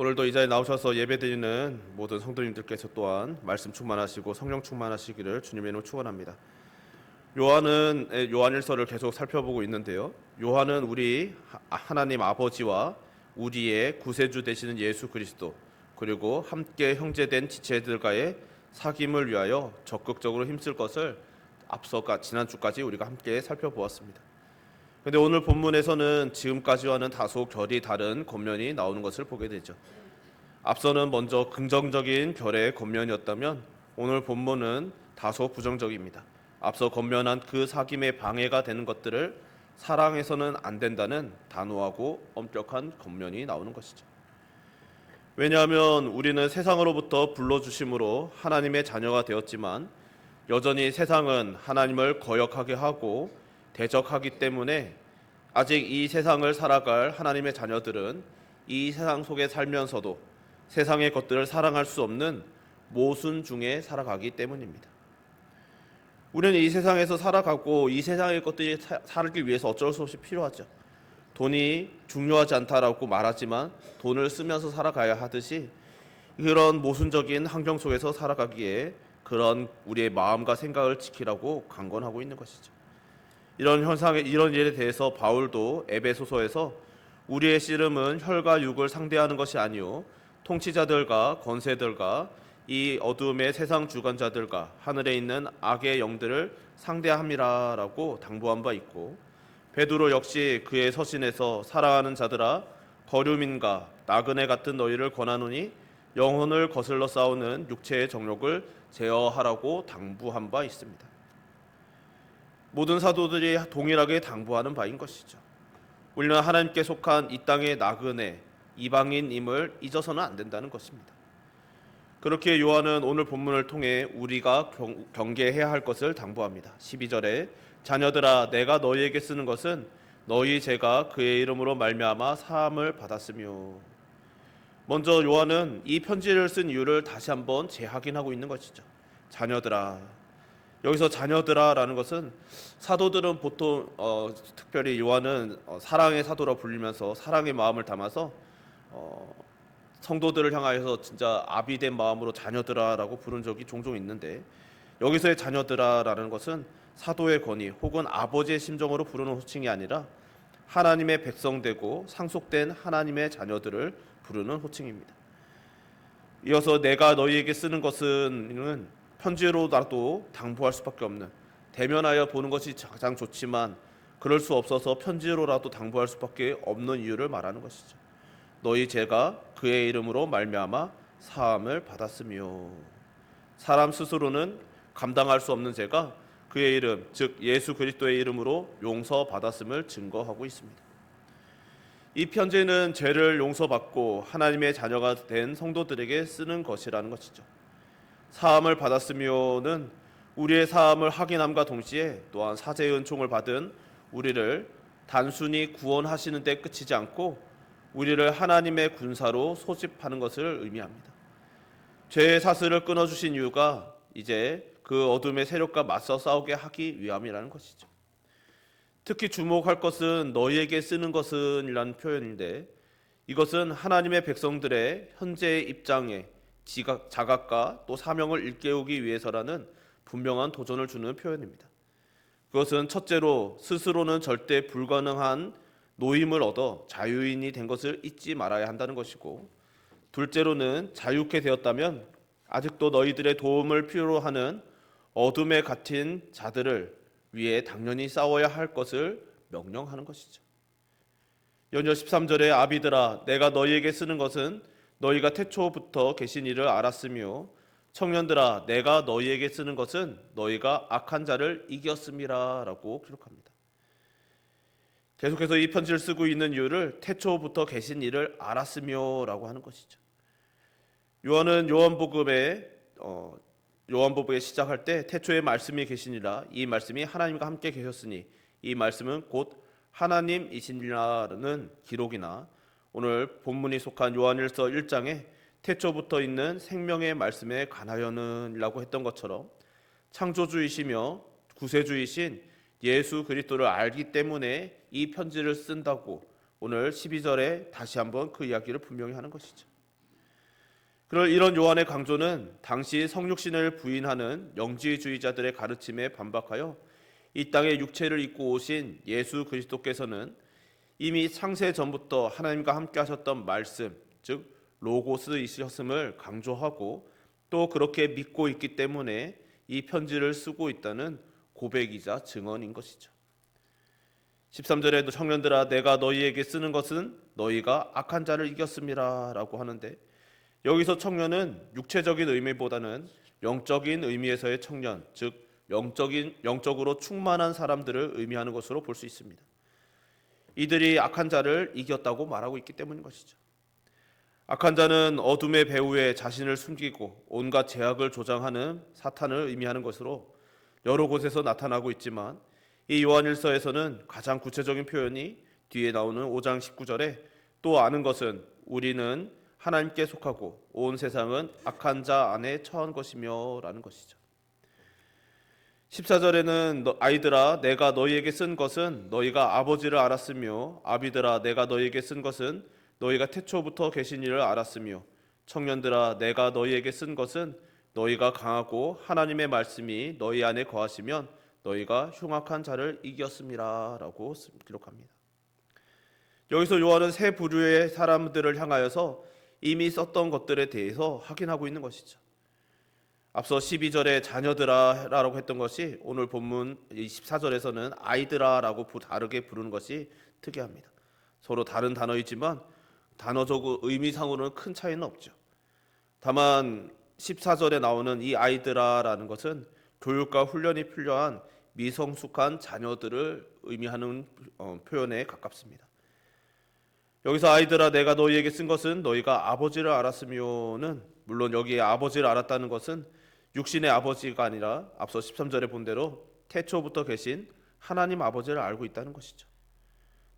오늘도 이 자리에 나오셔서 예배드리는 모든 성도님들께서 또한 말씀 충만하시고 성령 충만하시기를 주님의 이름으로 축원합니다. 요한일서를 계속 살펴보고 있는데요. 요한은 우리 하나님 아버지와 우리의 구세주 되시는 예수 그리스도, 그리고 함께 형제된 지체들과의 사귐을 위하여 적극적으로 힘쓸 것을 지난주까지 우리가 함께 살펴보았습니다. 그런데 오늘 본문에서는 지금까지와는 다소 결이 다른 겉면이 나오는 것을 보게 되죠. 앞서는 먼저 긍정적인 결의 겉면이었다면 오늘 본문은 다소 부정적입니다. 앞서 겉면한 그 사귐에 방해가 되는 것들을 사랑해서는 안 된다는 단호하고 엄격한 겉면이 나오는 것이죠. 왜냐하면 우리는 세상으로부터 불러주심으로 하나님의 자녀가 되었지만 여전히 세상은 하나님을 거역하게 하고 대적하기 때문에 아직 이 세상을 살아갈 하나님의 자녀들은 이 세상 속에 살면서도 세상의 것들을 사랑할 수 없는 모순 중에 살아가기 때문입니다. 우리는 이 세상에서 살아가고 이 세상의 것들이 살기 위해서 어쩔 수 없이 필요하죠. 돈이 중요하지 않다라고 말하지만 돈을 쓰면서 살아가야 하듯이 그런 모순적인 환경 속에서 살아가기에 그런 우리의 마음과 생각을 지키라고 강권하고 있는 것이죠. 이런 일에 대해서 바울도 에베소서에서 우리의 씨름은 혈과 육을 상대하는 것이 아니요 통치자들과 권세들과 이 어둠의 세상 주관자들과 하늘에 있는 악의 영들을 상대함이라라고 당부한 바 있고, 베드로 역시 그의 서신에서 사랑하는 자들아 거류민과 나그네 같은 너희를 권하노니 영혼을 거슬러 싸우는 육체의 정욕을 제어하라고 당부한 바 있습니다. 모든 사도들이 동일하게 당부하는 바인 것이죠. 우리는 하나님께 속한 이 땅의 나그네, 이방인임을 잊어서는 안 된다는 것입니다. 그렇게 요한은 오늘 본문을 통해 우리가 경계해야 할 것을 당부합니다. 12절에 자녀들아 내가 너희에게 쓰는 것은 너희 죄가 그의 이름으로 말미암아 사함을 받았으며. 먼저 요한은 이 편지를 쓴 이유를 다시 한번 재확인하고 있는 것이죠. 자녀들아, 여기서 자녀들아라는 것은 사도들은 보통 특별히 요한은 사랑의 사도라 불리면서 사랑의 마음을 담아서 성도들을 향하여서 진짜 아비된 마음으로 자녀들아라고 부른 적이 종종 있는데, 여기서의 자녀들아라는 것은 사도의 권위 혹은 아버지의 심정으로 부르는 호칭이 아니라 하나님의 백성되고 상속된 하나님의 자녀들을 부르는 호칭입니다. 이어서 내가 너희에게 쓰는 것은 편지로라도 당부할 수밖에 없는, 대면하여 보는 것이 가장 좋지만 그럴 수 없어서 편지로라도 당부할 수밖에 없는 이유를 말하는 것이죠. 너희 죄가 그의 이름으로 말미암아 사함을 받았으며. 사람 스스로는 감당할 수 없는 죄가 그의 이름, 즉 예수 그리스도의 이름으로 용서받았음을 증거하고 있습니다. 이 편지는 죄를 용서받고 하나님의 자녀가 된 성도들에게 쓰는 것이라는 것이죠. 사함을 받았으며는 우리의 사함을 확인함과 동시에 또한 사죄의 은총을 받은 우리를 단순히 구원하시는 데 그치지 않고 우리를 하나님의 군사로 소집하는 것을 의미합니다. 죄의 사슬을 끊어주신 이유가 이제 그 어둠의 세력과 맞서 싸우게 하기 위함이라는 것이죠. 특히 주목할 것은 너희에게 쓰는 것은 이라는 표현인데, 이것은 하나님의 백성들의 현재의 입장에 자각과 또 사명을 일깨우기 위해서라는 분명한 도전을 주는 표현입니다. 그것은 첫째로 스스로는 절대 불가능한 노임을 얻어 자유인이 된 것을 잊지 말아야 한다는 것이고, 둘째로는 자유케 되었다면 아직도 너희들의 도움을 필요로 하는 어둠에 갇힌 자들을 위해 당연히 싸워야 할 것을 명령하는 것이죠. 연여 13절에 아비들아 내가 너희에게 쓰는 것은 너희가 태초부터 계신 이를 알았으며, 청년들아 내가 너희에게 쓰는 것은 너희가 악한 자를 이겼음이라 라고 기록합니다. 계속해서 이 편지를 쓰고 있는 이유를 태초부터 계신 이를 알았으며 라고 하는 것이죠. 요한은 요한복음에 시작할 때 태초에 말씀이 계시니라, 이 말씀이 하나님과 함께 계셨으니 이 말씀은 곧 하나님이시니라는 기록이나 오늘 본문이 속한 요한일서 1장에 태초부터 있는 생명의 말씀에 관하여는 라고 했던 것처럼 창조주이시며 구세주이신 예수 그리스도를 알기 때문에 이 편지를 쓴다고 오늘 12절에 다시 한번 그 이야기를 분명히 하는 것이죠. 이런 요한의 강조는 당시 성육신을 부인하는 영지주의자들의 가르침에 반박하여 이 땅에 육체를 입고 오신 예수 그리스도께서는 이미 창세 전부터 하나님과 함께 하셨던 말씀, 즉 로고스이셨음을 강조하고 또 그렇게 믿고 있기 때문에 이 편지를 쓰고 있다는 고백이자 증언인 것이죠. 13절에도 청년들아 내가 너희에게 쓰는 것은 너희가 악한 자를 이겼음이라 라고 하는데, 여기서 청년은 육체적인 의미보다는 영적인 의미에서의 청년, 즉 영적으로 충만한 사람들을 의미하는 것으로 볼 수 있습니다. 이들이 악한 자를 이겼다고 말하고 있기 때문인 것이죠. 악한 자는 어둠의 배후에 자신을 숨기고 온갖 죄악을 조장하는 사탄을 의미하는 것으로 여러 곳에서 나타나고 있지만, 이 요한일서에서는 가장 구체적인 표현이 뒤에 나오는 5장 19절에 또 아는 것은 우리는 하나님께 속하고 온 세상은 악한 자 안에 처한 것이며 라는 것이죠. 14절에는 아이들아 내가 너희에게 쓴 것은 너희가 아버지를 알았으며 아비들아 내가 너희에게 쓴 것은 너희가 태초부터 계신 이를 알았으며 청년들아 내가 너희에게 쓴 것은 너희가 강하고 하나님의 말씀이 너희 안에 거하시면 너희가 흉악한 자를 이겼음이라 라고 기록합니다. 여기서 요한은 세 부류의 사람들을 향하여서 이미 썼던 것들에 대해서 확인하고 있는 것이죠. 앞서 12절에 자녀들아 라고 했던 것이 오늘 본문 14절에서는 아이들아 라고 다르게 부르는 것이 특이합니다. 서로 다른 단어이지만 단어적 의미상으로는 큰 차이는 없죠. 다만 14절에 나오는 이 아이들아 라는 것은 교육과 훈련이 필요한 미성숙한 자녀들을 의미하는 표현에 가깝습니다. 여기서 아이들아 내가 너희에게 쓴 것은 너희가 아버지를 알았으며는, 물론 여기에 아버지를 알았다는 것은 육신의 아버지가 아니라 앞서 13절에 본 대로 태초부터 계신 하나님 아버지를 알고 있다는 것이죠.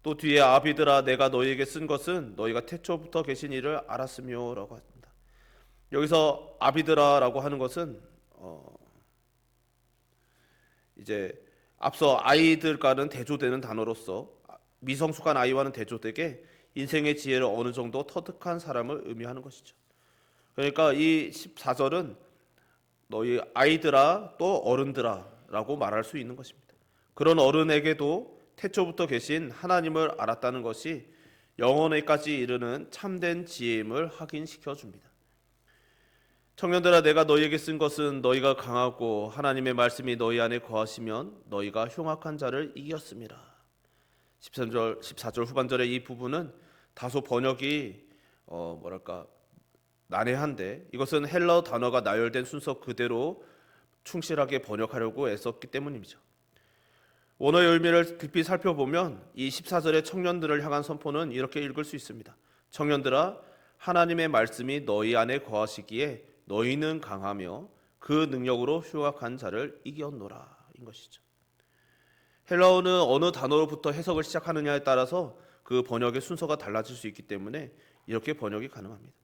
또 뒤에 아비들아 내가 너희에게 쓴 것은 너희가 태초부터 계신 이를 알았으며 라고 합니다. 여기서 아비들아 라고 하는 것은 이제 앞서 아이들과는 대조되는 단어로서 미성숙한 아이와는 대조되게 인생의 지혜를 어느 정도 터득한 사람을 의미하는 것이죠. 그러니까 이 14절은 너희 아이들아 또 어른들아 라고 말할 수 있는 것입니다. 그런 어른에게도 태초부터 계신 하나님을 알았다는 것이 영원에까지 이르는 참된 지혜임을 확인시켜 줍니다. 청년들아 내가 너희에게 쓴 것은 너희가 강하고 하나님의 말씀이 너희 안에 거하시면 너희가 흉악한 자를 이겼음이라. 14절 후반절의 이 부분은 다소 번역이 난해한데, 이것은 헬라어 단어가 나열된 순서 그대로 충실하게 번역하려고 애썼기 때문이죠. 원어의 의미를 깊이 살펴보면 이 14절의 청년들을 향한 선포는 이렇게 읽을 수 있습니다. 청년들아 하나님의 말씀이 너희 안에 거하시기에 너희는 강하며 그 능력으로 흉악한 자를 이겼노라 인 것이죠. 헬라어는 어느 단어로부터 해석을 시작하느냐에 따라서 그 번역의 순서가 달라질 수 있기 때문에 이렇게 번역이 가능합니다.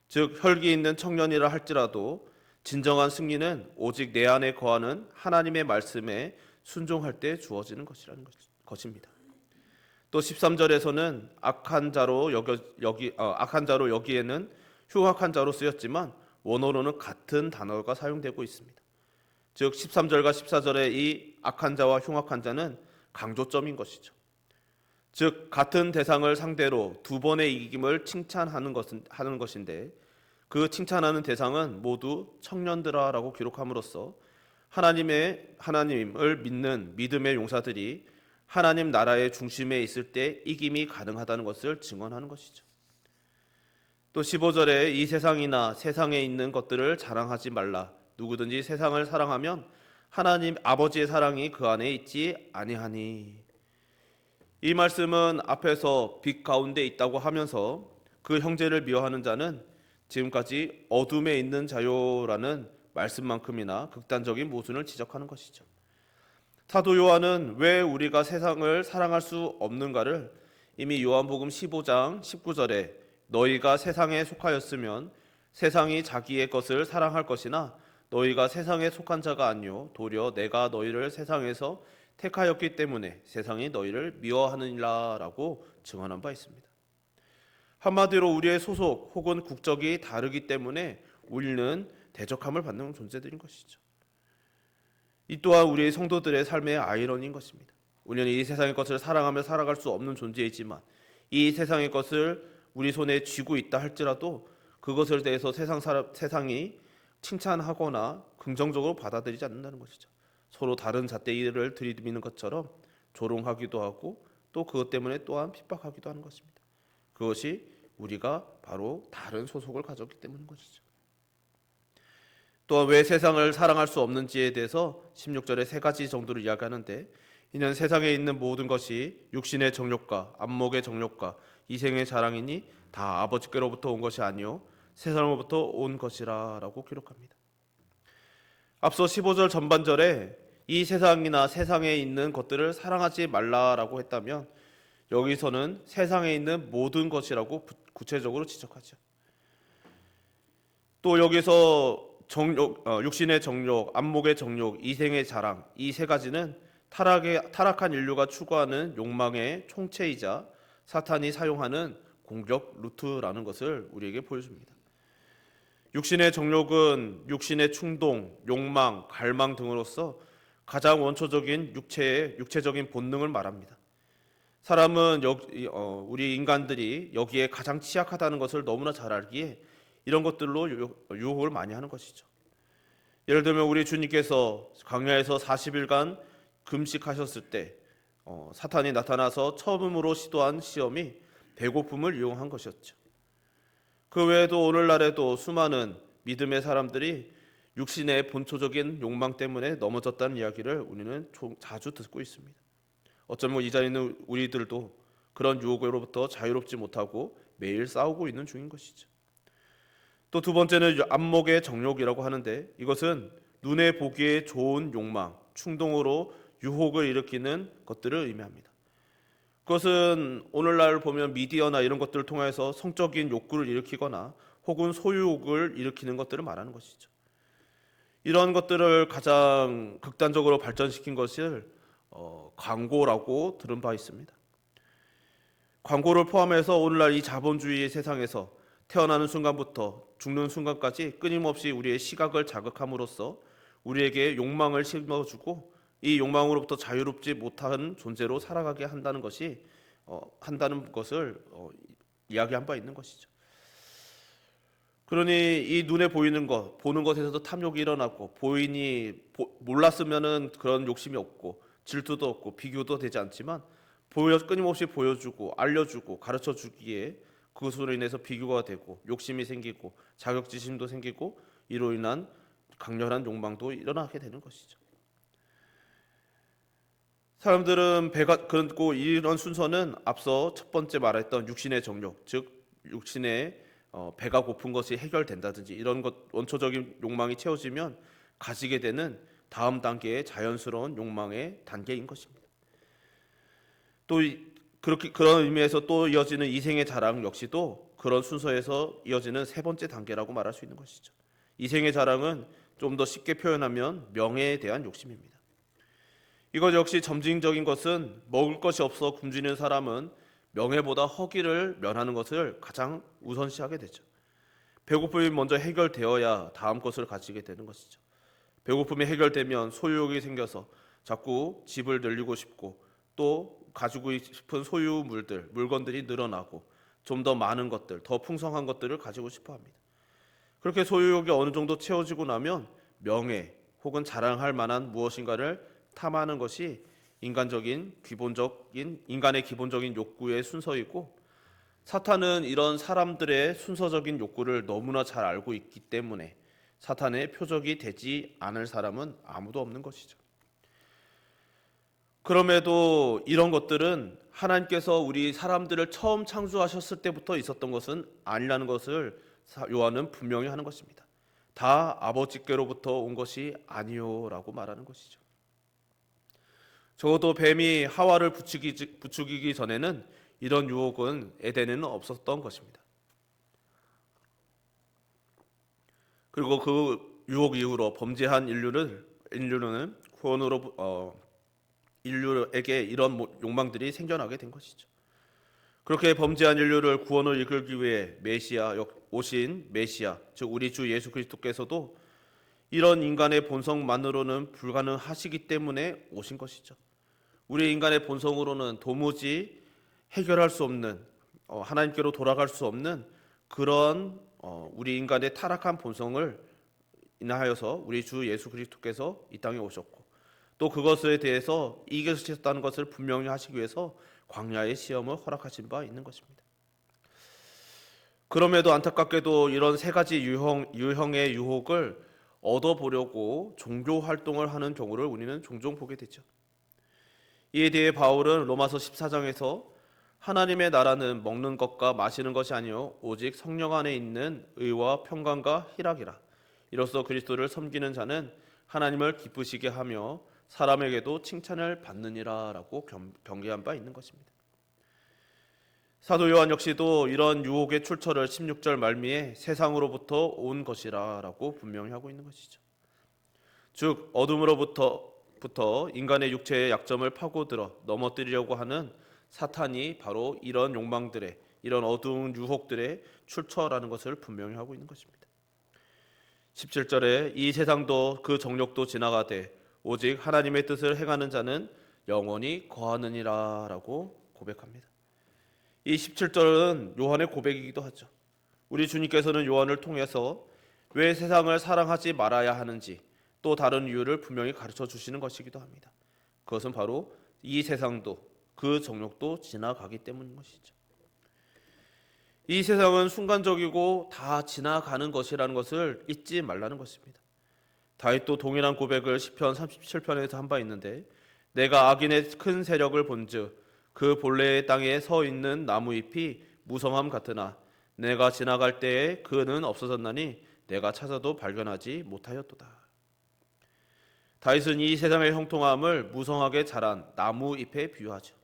즉 혈기 있는 청년이라 할지라도 진정한 승리는 오직 내 안에 거하는 하나님의 말씀에 순종할 때 주어지는 것이라는 것입니다. 또 13절에서는 악한 자로 여기에는 흉악한 자로 쓰였지만 원어로는 같은 단어가 사용되고 있습니다. 즉 13절과 14절의 이 악한 자와 흉악한 자는 강조점인 것이죠. 즉 같은 대상을 상대로 두 번의 이김을 칭찬하는 것인데, 그 칭찬하는 대상은 모두 청년들아라고 기록함으로써 하나님을 믿는 믿음의 용사들이 하나님 나라의 중심에 있을 때 이김이 가능하다는 것을 증언하는 것이죠. 또 15절에 이 세상이나 세상에 있는 것들을 자랑하지 말라. 누구든지 세상을 사랑하면 하나님 아버지의 사랑이 그 안에 있지 아니하니. 이 말씀은 앞에서 빛 가운데 있다고 하면서 그 형제를 미워하는 자는 지금까지 어둠에 있는 자요라는 말씀만큼이나 극단적인 모순을 지적하는 것이죠. 사도 요한은 왜 우리가 세상을 사랑할 수 없는가를 이미 요한복음 15장 19절에 너희가 세상에 속하였으면 세상이 자기의 것을 사랑할 것이나 너희가 세상에 속한 자가 아니요 도리어 내가 너희를 세상에서 택하였기 때문에 세상이 너희를 미워하느니라 라고 증언한 바 있습니다. 한마디로 우리의 소속 혹은 국적이 다르기 때문에 우리는 대적함을 받는 존재들인 것이죠. 이 또한 우리 성도들의 삶의 아이러니인 것입니다. 우리는 이 세상의 것을 사랑하며 살아갈 수 없는 존재이지만 이 세상의 것을 우리 손에 쥐고 있다 할지라도 그것에 대해서 세상이 칭찬하거나 긍정적으로 받아들이지 않는다는 것이죠. 서로 다른 잣대기를 들이미는 것처럼 조롱하기도 하고 또 그것 때문에 또한 핍박하기도 하는 것입니다. 그것이 우리가 바로 다른 소속을 가졌기 때문인 것이죠. 또한 왜 세상을 사랑할 수 없는지에 대해서 16절에 세 가지 정도를 이야기하는데, 이는 세상에 있는 모든 것이 육신의 정욕과 안목의 정욕과 이생의 자랑이니 다 아버지께로부터 온 것이 아니요 세상으로부터 온 것이라 라고 기록합니다. 앞서 15절 전반절에 이 세상이나 세상에 있는 것들을 사랑하지 말라라고 했다면 여기서는 세상에 있는 모든 것이라고 구체적으로 지적하죠. 또 여기서 육신의 정욕, 안목의 정욕, 이생의 자랑, 이 세 가지는 타락한 인류가 추구하는 욕망의 총체이자 사탄이 사용하는 공격 루트라는 것을 우리에게 보여줍니다. 육신의 정욕은 육신의 충동, 욕망, 갈망 등으로서 가장 원초적인 육체적인 본능을 말합니다. 사람은 우리 인간들이 여기에 가장 취약하다는 것을 너무나 잘 알기에 이런 것들로 유혹을 많이 하는 것이죠. 예를 들면 우리 주님께서 광야에서 40일간 금식하셨을 때 사탄이 나타나서 처음으로 시도한 시험이 배고픔을 이용한 것이었죠. 그 외에도 오늘날에도 수많은 믿음의 사람들이 육신의 본초적인 욕망 때문에 넘어졌다는 이야기를 우리는 자주 듣고 있습니다. 어쩌면 이 자리에 있는 우리들도 그런 유혹으로부터 자유롭지 못하고 매일 싸우고 있는 중인 것이죠. 또 두 번째는 안목의 정욕이라고 하는데, 이것은 눈에 보기에 좋은 욕망, 충동으로 유혹을 일으키는 것들을 의미합니다. 그것은 오늘날 보면 미디어나 이런 것들을 통해서 성적인 욕구를 일으키거나 혹은 소유욕을 일으키는 것들을 말하는 것이죠. 이런 것들을 가장 극단적으로 발전시킨 것을 광고라고 들은 바 있습니다. 광고를 포함해서 오늘날 이 자본주의 세상에서 태어나는 순간부터 죽는 순간까지 끊임없이 우리의 시각을 자극함으로써 우리에게 욕망을 심어주고 이 욕망으로부터 자유롭지 못한 존재로 살아가게 한다는 것을 이야기한 바 있는 것이죠. 그러니 이 눈에 보이는 것, 보는 것에서도 탐욕이 일어나고 몰랐으면은 그런 욕심이 없고 질투도 없고 비교도 되지 않지만 끊임없이 보여주고 알려주고 가르쳐주기에 그것으로 인해서 비교가 되고 욕심이 생기고 자격지심도 생기고 이로 인한 강렬한 욕망도 일어나게 되는 것이죠. 사람들은 그리고 이런 순서는 앞서 첫 번째 말했던 육신의 정욕, 즉 육신의 배가 고픈 것이 해결된다든지 이런 것 원초적인 욕망이 채워지면 가지게 되는 다음 단계의 자연스러운 욕망의 단계인 것입니다. 또 그런 의미에서 또 이어지는 이생의 자랑 역시도 그런 순서에서 이어지는 세 번째 단계라고 말할 수 있는 것이죠. 이생의 자랑은 좀 더 쉽게 표현하면 명예에 대한 욕심입니다. 이것 역시 점진적인 것은 먹을 것이 없어 굶주리는 사람은 명예보다 허기를 면하는 것을 가장 우선시하게 되죠. 배고픔이 먼저 해결되어야 다음 것을 가지게 되는 것이죠. 배고픔이 해결되면 소유욕이 생겨서 자꾸 집을 늘리고 싶고 또 가지고 싶은 물건들이 늘어나고 좀 더 많은 것들, 더 풍성한 것들을 가지고 싶어 합니다. 그렇게 소유욕이 어느 정도 채워지고 나면 명예 혹은 자랑할 만한 무엇인가를 탐하는 것이 인간의 기본적인 욕구의 순서이고, 사탄은 이런 사람들의 순서적인 욕구를 너무나 잘 알고 있기 때문에 사탄의 표적이 되지 않을 사람은 아무도 없는 것이죠. 그럼에도 이런 것들은 하나님께서 우리 사람들을 처음 창조하셨을 때부터 있었던 것은 아니라는 것을 요한은 분명히 하는 것입니다. 다 아버지께로부터 온 것이 아니요라고 말하는 것이죠. 적어도 뱀이 하와를 부추기기 전에는 이런 유혹은 에덴에는 없었던 것입니다. 그리고 그 유혹 이후로 범죄한 인류는 인류에게 이런 욕망들이 생겨나게 된 것이죠. 그렇게 범죄한 인류를 구원을 이끌기 위해 오신 메시아, 즉 우리 주 예수 그리스도께서도 이런 인간의 본성만으로는 불가능하시기 때문에 오신 것이죠. 우리 인간의 본성으로는 도무지 해결할 수 없는, 하나님께로 돌아갈 수 없는 그런 우리 인간의 타락한 본성을 인하여서 우리 주 예수 그리스도께서 이 땅에 오셨고, 또 그것에 대해서 이기셨다는 것을 분명히 하시기 위해서 광야의 시험을 허락하신 바 있는 것입니다. 그럼에도 안타깝게도 이런 세 가지 유형의 유혹을 얻어보려고 종교 활동을 하는 경우를 우리는 종종 보게 되죠. 이에 대해 바울은 로마서 14장에서 하나님의 나라는 먹는 것과 마시는 것이 아니요 오직 성령 안에 있는 의와 평강과 희락이라. 이로써 그리스도를 섬기는 자는 하나님을 기쁘시게 하며 사람에게도 칭찬을 받느니라 라고 경계한 바 있는 것입니다. 사도 요한 역시도 이런 유혹의 출처를 16절 말미에 세상으로부터 온 것이라 라고 분명히 하고 있는 것이죠. 즉 어둠으로부터 인간의 육체의 약점을 파고들어 넘어뜨리려고 하는 사탄이 바로 이런 욕망들의, 이런 어두운 유혹들의 출처라는 것을 분명히 하고 있는 것입니다. 17절에 이 세상도 그 정욕도 지나가되 오직 하나님의 뜻을 행하는 자는 영원히 거하느니라 라고 고백합니다. 이 17절은 요한의 고백이기도 하죠. 우리 주님께서는 요한을 통해서 왜 세상을 사랑하지 말아야 하는지 또 다른 이유를 분명히 가르쳐 주시는 것이기도 합니다. 그것은 바로 이 세상도 그 정욕도 지나가기 때문인 것이죠. 이 세상은 순간적이고 다 지나가는 것이라는 것을 잊지 말라는 것입니다. 다윗도 동일한 고백을 시편 37편에서 한 바 있는데, 내가 악인의 큰 세력을 본즉 그 본래의 땅에 서 있는 나무잎이 무성함 같으나 내가 지나갈 때에 그는 없어졌나니 내가 찾아도 발견하지 못하였도다. 다윗은 이 세상의 형통함을 무성하게 자란 나무잎에 비유하죠.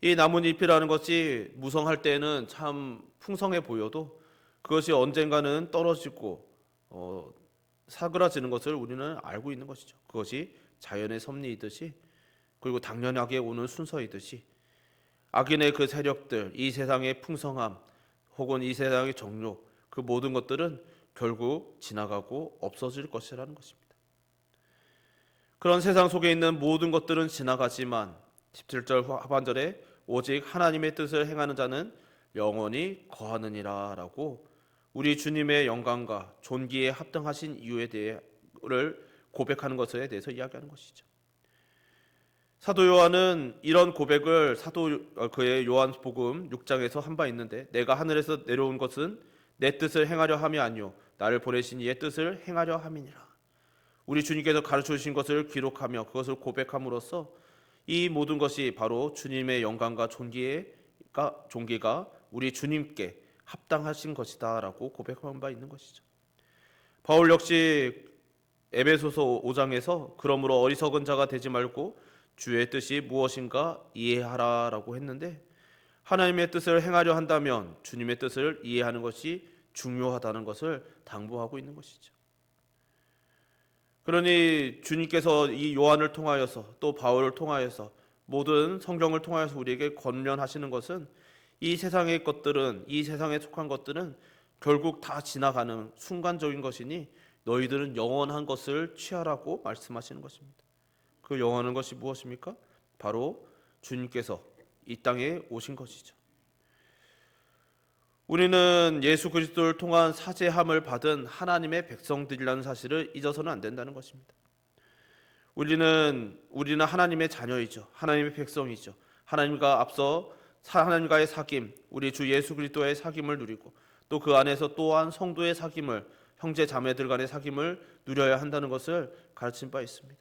이 나뭇잎이라는 것이 무성할 때는 참 풍성해 보여도 그것이 언젠가는 떨어지고 사그라지는 것을 우리는 알고 있는 것이죠. 그것이 자연의 섭리이듯이, 그리고 당연하게 오는 순서이듯이 악인의 그 세력들, 이 세상의 풍성함 혹은 이 세상의 정욕, 그 모든 것들은 결국 지나가고 없어질 것이라는 것입니다. 그런 세상 속에 있는 모든 것들은 지나가지만 17절 하반절에 오직 하나님의 뜻을 행하는 자는 영원히 거하느니라 라고 우리 주님의 영광과 존귀에 합당하신 이유에 대해를 고백하는 것에 대해서 이야기하는 것이죠. 사도 요한은 이런 고백을 그의 요한복음 6장에서 한 바 있는데, 내가 하늘에서 내려온 것은 내 뜻을 행하려 함이 아니요 나를 보내신 이의 뜻을 행하려 함이니라. 우리 주님께서 가르쳐 주신 것을 기록하며 그것을 고백함으로써 이 모든 것이 바로 주님의 영광과 존귀가 우리 주님께 합당하신 것이다 라고 고백한 바 있는 것이죠. 바울 역시 에베소서 5장에서 그러므로 어리석은 자가 되지 말고 주의 뜻이 무엇인가 이해하라 라고 했는데, 하나님의 뜻을 행하려 한다면 주님의 뜻을 이해하는 것이 중요하다는 것을 당부하고 있는 것이죠. 그러니 주님께서 이 요한을 통하여서 또 바울을 통하여서 모든 성경을 통하여서 우리에게 권면하시는 것은 이 세상의 것들은, 이 세상에 속한 것들은 결국 다 지나가는 순간적인 것이니 너희들은 영원한 것을 취하라고 말씀하시는 것입니다. 그 영원한 것이 무엇입니까? 바로 주님께서 이 땅에 오신 것이죠. 우리는 예수 그리스도를 통한 사죄함을 받은 하나님의 백성들이라는 사실을 잊어서는 안 된다는 것입니다. 우리는 하나님의 자녀이죠. 하나님의 백성이죠. 하나님과의 사귐, 우리 주 예수 그리스도의 사귐을 누리고 또 그 안에서 또한 성도의 사귐을, 형제 자매들 간의 사귐을 누려야 한다는 것을 가르친 바 있습니다.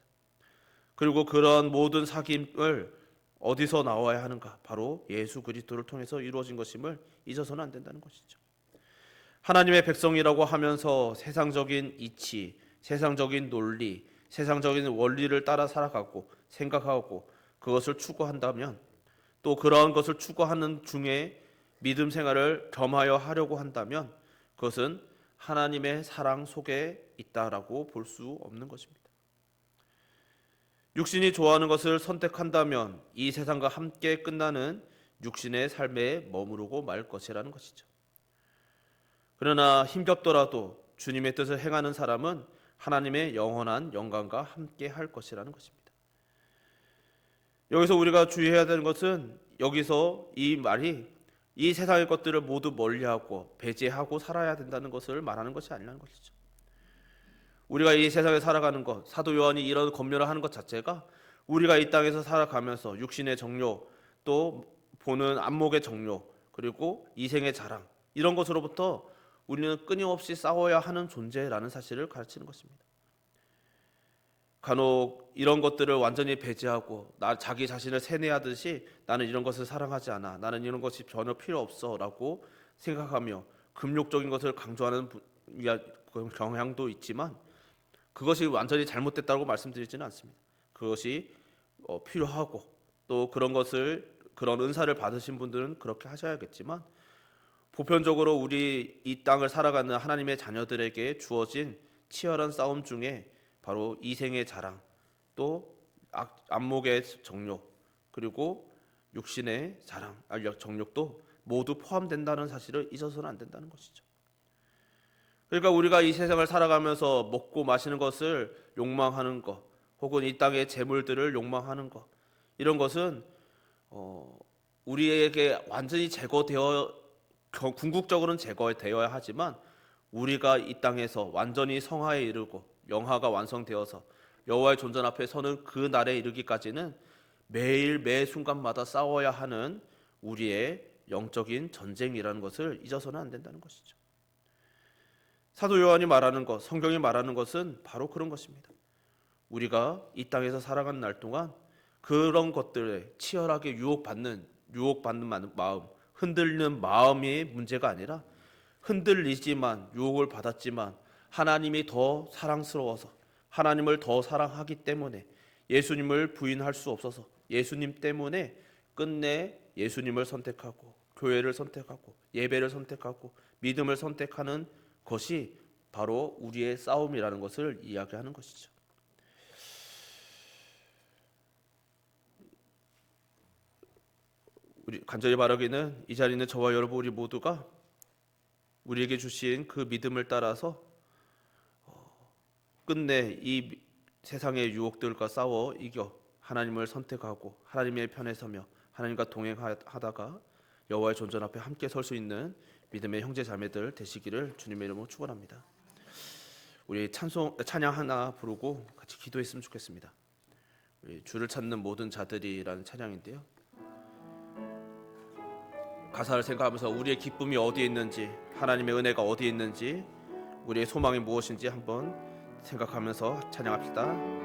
그리고 그런 모든 사귐을 어디서 나와야 하는가? 바로 예수 그리스도를 통해서 이루어진 것임을 잊어서는 안 된다는 것이죠. 하나님의 백성이라고 하면서 세상적인 이치, 세상적인 논리, 세상적인 원리를 따라 살아가고 생각하고 그것을 추구한다면, 또 그러한 것을 추구하는 중에 믿음 생활을 겸하여 하려고 한다면 그것은 하나님의 사랑 속에 있다라고 볼 수 없는 것입니다. 육신이 좋아하는 것을 선택한다면 이 세상과 함께 끝나는 육신의 삶에 머무르고 말 것이라는 것이죠. 그러나 힘겹더라도 주님의 뜻을 행하는 사람은 하나님의 영원한 영광과 함께 할 것이라는 것입니다. 여기서 우리가 주의해야 되는 것은 여기서 이 말이 이 세상의 것들을 모두 멀리하고 배제하고 살아야 된다는 것을 말하는 것이 아니라는 것이죠. 우리가 이 세상에 살아가는 것, 사도 요한이 이런 권면을 하는 것 자체가 우리가 이 땅에서 살아가면서 육신의 정욕, 또 보는 안목의 정욕, 그리고 이생의 자랑, 이런 것으로부터 우리는 끊임없이 싸워야 하는 존재라는 사실을 가르치는 것입니다. 간혹 이런 것들을 완전히 배제하고 자기 자신을 세뇌하듯이 나는 이런 것을 사랑하지 않아, 나는 이런 것이 전혀 필요 없어 라고 생각하며 금욕적인 것을 강조하는 경향도 있지만, 그것이 완전히 잘못됐다고 말씀드리지는 않습니다. 그것이 필요하고 또 그런 은사를 받으신 분들은 그렇게 하셔야겠지만, 보편적으로 우리 이 땅을 살아가는 하나님의 자녀들에게 주어진 치열한 싸움 중에 바로 이생의 자랑, 또 안목의 정욕, 그리고 육신의 자랑, 정욕도 모두 포함된다는 사실을 잊어서는 안 된다는 것이죠. 그러니까 우리가 이 세상을 살아가면서 먹고 마시는 것을 욕망하는 것, 혹은 이 땅의 재물들을 욕망하는 것, 이런 것은 우리에게 완전히 궁극적으로는 제거되어야 하지만, 우리가 이 땅에서 완전히 성화에 이르고 영화가 완성되어서 여호와의 존전 앞에 서는 그 날에 이르기까지는 매일 매 순간마다 싸워야 하는 우리의 영적인 전쟁이라는 것을 잊어서는 안 된다는 것이죠. 사도 요한이 말하는 것, 성경이 말하는 것은 바로 그런 것입니다. 우리가 이 땅에서 살아가는 날 동안 그런 것들에 치열하게 유혹받는 마음, 흔들리는 마음이 문제가 아니라, 흔들리지만 유혹을 받았지만 하나님이 더 사랑스러워서, 하나님을 더 사랑하기 때문에 예수님을 부인할 수 없어서 예수님 때문에 끝내 예수님을 선택하고 교회를 선택하고 예배를 선택하고 믿음을 선택하는 것이 바로 우리의 싸움이라는 것을 이야기하는 것이죠. 우리 간절히 바라기는 이 자리에 있는 저와 여러분 우리 모두가 우리에게 주신 그 믿음을 따라서 끝내 이 세상의 유혹들과 싸워 이겨 하나님을 선택하고 하나님의 편에 서며 하나님과 동행하다가 여호와의 존전 앞에 함께 설 수 있는 믿음의 형제 자매들 되시기를 주님의 이름으로 축원합니다. 우리 찬양 하나 부르고 같이 기도했으면 좋겠습니다. 우리 주를 찾는 모든 자들이라는 찬양인데요, 가사를 생각하면서 우리의 기쁨이 어디에 있는지, 하나님의 은혜가 어디에 있는지, 우리의 소망이 무엇인지 한번 생각하면서 찬양합시다.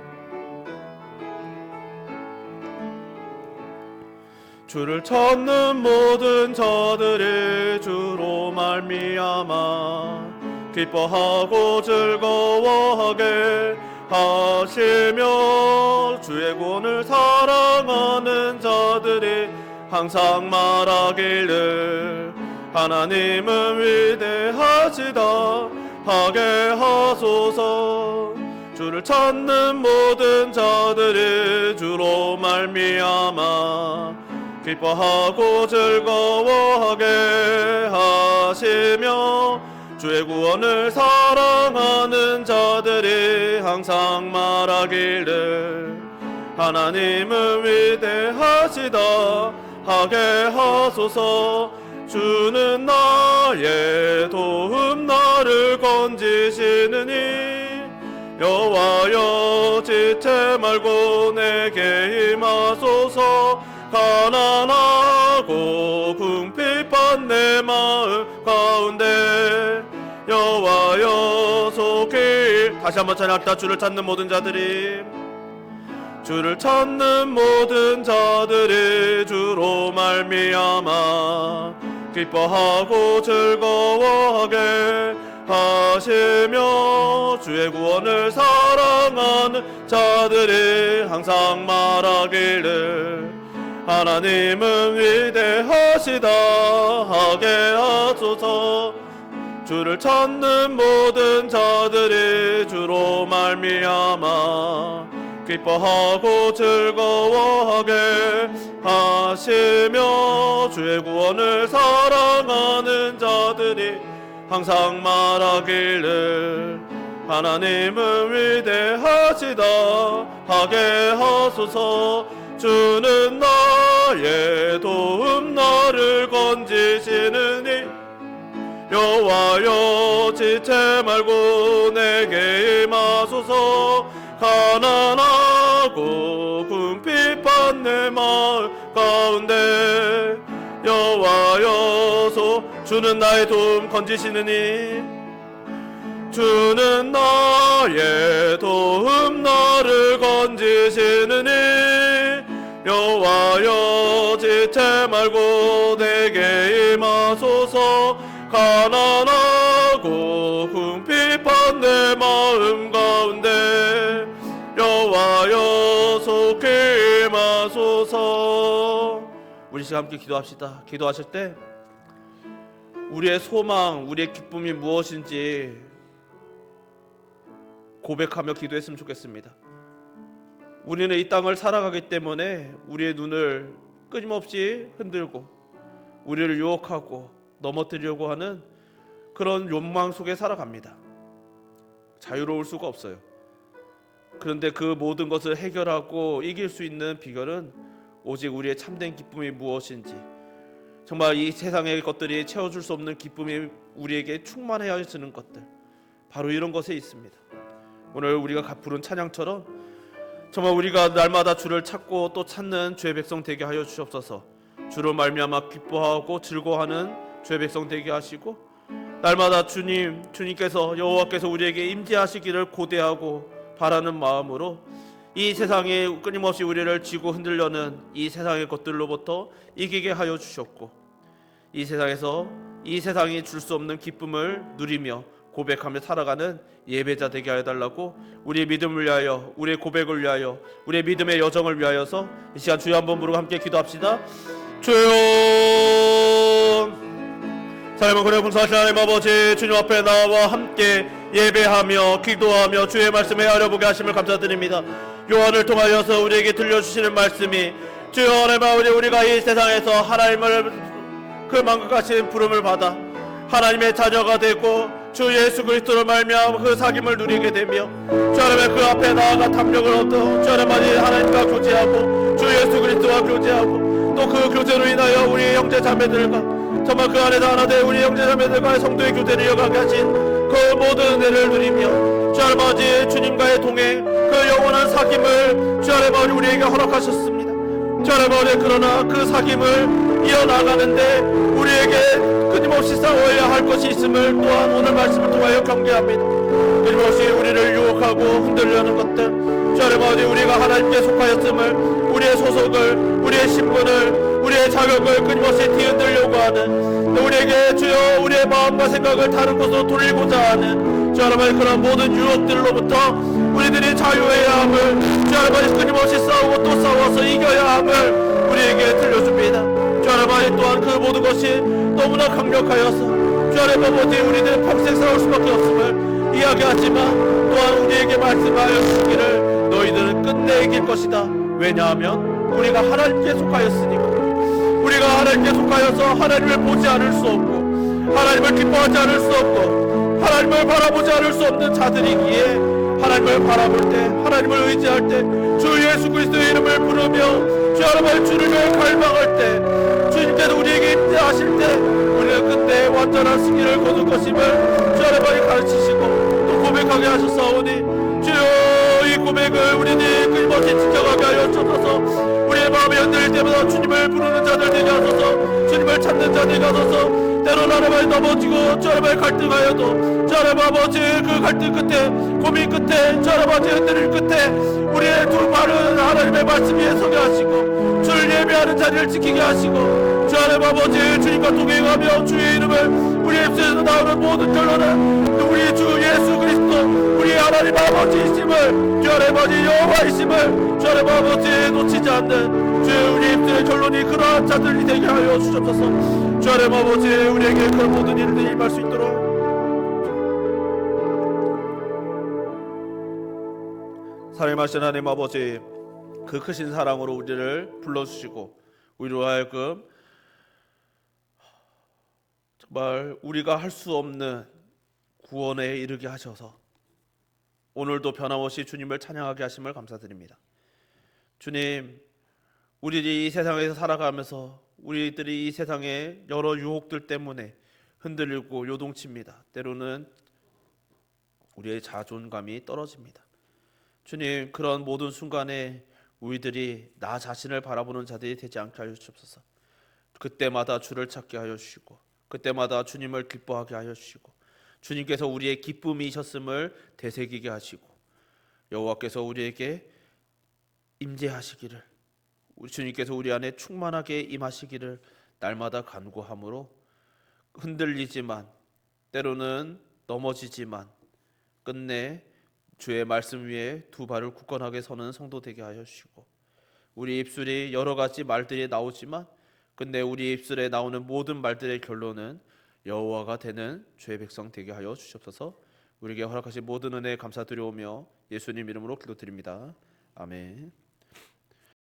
주를 찾는 모든 자들이 주로 말미암아 기뻐하고 즐거워하게 하시며, 주의 구원을 사랑하는 자들이 항상 말하기를 하나님은 위대하시다 하게 하소서. 주를 찾는 모든 자들이 주로 말미암아 기뻐하고 즐거워하게 하시며, 주의 구원을 사랑하는 자들이 항상 말하기를 하나님은 위대하시다 하게 하소서. 주는 나의 도움, 나를 건지시느니 여호와여 지체 말고 내게 임하소서. 가난하고 궁핍한 내 마음 가운데 여호와여 속히, 다시 한번 찬양합시다. 주를 찾는 모든 자들이, 주를 찾는 모든 자들이 주로 말미암아 기뻐하고 즐거워하게 하시며, 주의 구원을 사랑하는 자들이 항상 말하기를 하나님은 위대하시다 하게 하소서. 주를 찾는 모든 자들이 주로 말미암아 기뻐하고 즐거워하게 하시며 주의 구원을 사랑하는 자들이 항상 말하기를 하나님은 위대하시다 하게 하소서. 주는 나의 도움 나를 건지시느니 여호와여 지체 말고 내게 임하소서. 가난하고 궁핍한 내 마음 가운데 여호와여서 주는 나의 도움 건지시느니 주는 나의 도움 나를 건지시느니 여호와여 지체 말고 내게 임하소서. 가난하고 궁핍한 내 마음 가운데 여호와여 속히 임하소서. 우리 시간 함께 기도합시다. 기도하실 때 우리의 소망, 우리의 기쁨이 무엇인지 고백하며 기도했으면 좋겠습니다. 우리는 이 땅을 살아가기 때문에 우리의 눈을 끊임없이 흔들고 우리를 유혹하고 넘어뜨리려고 하는 그런 욕망 속에 살아갑니다. 자유로울 수가 없어요. 그런데 그 모든 것을 해결하고 이길 수 있는 비결은 오직 우리의 참된 기쁨이 무엇인지, 정말 이 세상의 것들이 채워줄 수 없는 기쁨이 우리에게 충만해야 지는 것들, 바로 이런 것에 있습니다. 오늘 우리가 부른 찬양처럼 정말 우리가 날마다 주를 찾고 또 찾는 주의 백성 되게 하여 주옵소서. 주로 말미암아 기뻐하고 즐거워하는 주의 백성 되게 하시고, 날마다 주님께서 여호와께서 우리에게 임재하시기를 고대하고 바라는 마음으로 이 세상에 끊임없이 우리를 쥐고 흔들려는 이 세상의 것들로부터 이기게 하여 주셨고, 이 세상에서 이 세상이 줄 수 없는 기쁨을 누리며 고백하며 살아가는 예배자 되게 하여 달라고, 우리의 믿음을 위하여, 우리의 고백을 위하여, 우리의 믿음의 여정을 위하여서 이 시간 주여 한번 부르고 함께 기도합시다. 주여, 삶을 그려 분사하신 하나님 아버지, 주님 앞에 나와 함께 예배하며 기도하며 주의 말씀 헤아려 보게 하심을 감사드립니다. 요한을 통하여서 우리에게 들려주시는 말씀이, 주여 하나님 아버지, 우리가 이 세상에서 하나님을 그 만극하신 부름을 받아 하나님의 자녀가 되고 주 예수 그리스도를 말미암아 그 사귐을 누리게 되며 주 하나님의 그 앞에 나아가 담력을 얻어 주 하나님의 하나님과 교제하고 주 예수 그리스도와 교제하고, 또 그 교제로 인하여 우리 형제 자매들과 정말 그 안에서 하나 된 우리 형제 자매들과의 성도의 교제를 이어가게 하신 그 모든 은혜를 누리며 주 하나님 아버지 주님과의 동행, 그 영원한 사귐을 주 하나님 아버지 우리에게 허락하셨습니다. 주 하나님 아버지, 그러나 그 사귐을 이어나가는데 우리에게 끊임없이 싸워야 할 것이 있음을 또한 오늘 말씀을 통하여 경계합니다. 끊임없이 우리를 유혹하고 흔들려는 것들, 주 하나님 아버지 우리가 하나님께 속하였음을, 우리의 소속을, 우리의 신분을, 우리의 자격을 끊임없이 뒤흔들려고 하는, 우리에게 주여 우리의 마음과 생각을 다른 곳으로 돌리고자 하는 주 하나님 그런 모든 유혹들로부터 우리들이 자유해야 함을, 주 하나님 끊임없이 싸우고 또 싸워서 이겨야 함을 우리에게 들려줍니다. 주 하나님 또한 그 모든 것이 너무나 강력하여서 주 하나님 아버지 우리들은 평생 싸울 수밖에 없음을 이야기하지만, 또한 우리에게 말씀하여 주시기를 너희들은 끝내 이길 것이다. 왜냐하면 우리가 하나님께 속하였으니까. 우리가 하나님께 속하여서 하나님을 보지 않을 수 없고 하나님을 기뻐하지 않을 수 없고 하나님을 바라보지 않을 수 없는 자들이기에, 하나님을 바라볼 때, 하나님을 의지할 때, 주 예수 그리스도의 이름을 부르며 주 하나님의 주님을 갈망할 때, 주님께서 우리에게 임재하실 때 우리는 그때 완전한 승리를 거둘 것임을 주 하나님이 가르치시고 또 고백하게 하셨사오니, 주여 이 고백을 우리들이 끊임없이 지켜가게 하여 주셔서 우리의 마음이 흔들릴 때마다 주님을 부르는 자들 되게 하소서. 주님을 찾는 자 되게 하소서. 때로는 하나님을 넘어지고 주 하나님을 갈등하여도 주 하나님 아버지 그 갈등 끝에, 고민 끝에, 주 하나님 아버지 흔들림 끝에 우리의 두 발은 하나님의 말씀 위에 서게 하시고 주를 예배하는 자리를 지키게 하시고, 주 하나님 아버지 주님과 동행하며 주의 이름을 우리의 입술에서 나오는 모든 결론은 우리 주 예수 그리스도 우리 하나님 아버지이심을, 주 하나님 아버지 여호와이심을 주 하나님 아버지 놓치지 않는 주 우리 입술의 결론이 그러한 자들이 되게 하여 주옵소서. 주 하나님 아버지 우리에게 그 모든 일들이 임할 수 있도록 살인하신 하나님 아버지, 그 크신 사랑으로 우리를 불러주시고 우리로 하여금 정말 우리가 할 수 없는 구원에 이르게 하셔서 오늘도 변함없이 주님을 찬양하게 하심을 감사드립니다. 주님, 우리들이 이 세상에서 살아가면서 우리들이 이 세상의 여러 유혹들 때문에 흔들리고 요동칩니다. 때로는 우리의 자존감이 떨어집니다. 주님, 그런 모든 순간에 우리들이 나 자신을 바라보는 자들이 되지 않게 하여 주옵소서. 그때마다 주를 찾게 하여 주시고 그때마다 주님을 기뻐하게 하여 주시고 주님께서 우리의 기쁨이셨음을 되새기게 하시고 여호와께서 우리에게 임재하시기를, 우리 주님께서 우리 안에 충만하게 임하시기를 날마다 간구함으로 흔들리지만 때로는 넘어지지만 끝내 주의 말씀 위에 두 발을 굳건하게 서는 성도 되게 하여 주시고 우리 입술이 여러 가지 말들이 나오지만 근데 우리 입술에 나오는 모든 말들의 결론은 여호와가 되는 주의 백성 되게 하여 주시옵소서. 우리에게 허락하신 모든 은혜에 감사드리오며 예수님 이름으로 기도드립니다. 아멘.